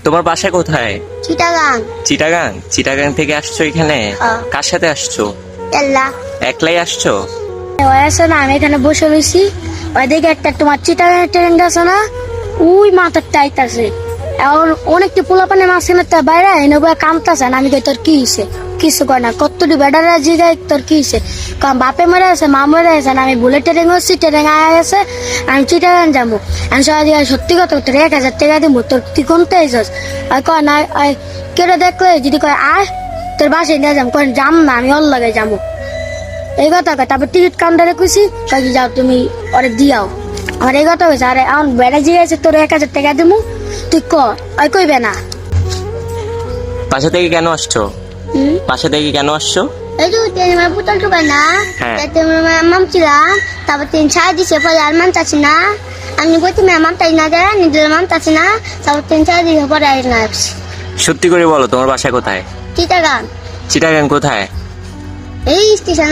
তোমার বাসা কোথায়? চিটাগাং। চিটাগাং? চিটাগাং থেকে আসছো এখানে? হ্যাঁ। কার সাথে আসছো? এল্লা একলাই আসছো? ওই আছে না, আমি এখানে বসে রয়েছি, ওইদিকে একটা তোমার চিটাগাং ট্রেন আছে না, ওই মাথার টাইট আছে। এখন অনেকটি পোলাপানে মাঝখানে তার বাইরে এনে বয়ে কামতাছে না। আমি কই তোর কি হয়েছে? কিছু কয় না। কতটি বেডারা জিগাই তোর কি হয়েছে? কারণ বাপে মরে আছে, মা মরে আছে না, আমি বুলেট ট্রেন হচ্ছি, ট্রেন আয়া গেছে, আমি চিটাগাং যাবো। আমি সবাই দিকে সত্যি কথা তোর 1000 টাকা দিব, তোর তুই কোনতে আইসস? আর কয় না, কেটে দেখলে যদি কয় আয় তোর বাসায় নিয়ে যাম, কয় যাম না, আমি ওর লগে যাবো। এই কথা কয়। তারপর টিকিট কাউন্টারে কইছি, কয় কি যাও তুমি ওরে দিয়াও। আমার এই কথা কইছে। আরে এখন বেড়া জিগাইছে তোর 1000 টাকা দিমু, তুই ক। ওই কইবে না। বাসা থেকে কেন আসছো? বাসা থেকে কেন আসছো? এই যে তুই আমার পুতুল টুকাই না, হ্যাঁ। তুমি মাম ছিলাম, তারপর তিন ছাড় দিছে, পরে আর মান চাচ্ছি না। আমি বলছি মাম তাই না যায়, নিজের মাম চাচ্ছি না, তারপর তিন ছাড় দিছে, পরে আর না। সত্যি করে বলো তোমার বাসা কোথায়? চিটাগাং। চিটাগাং কোথায়? এই স্টেশন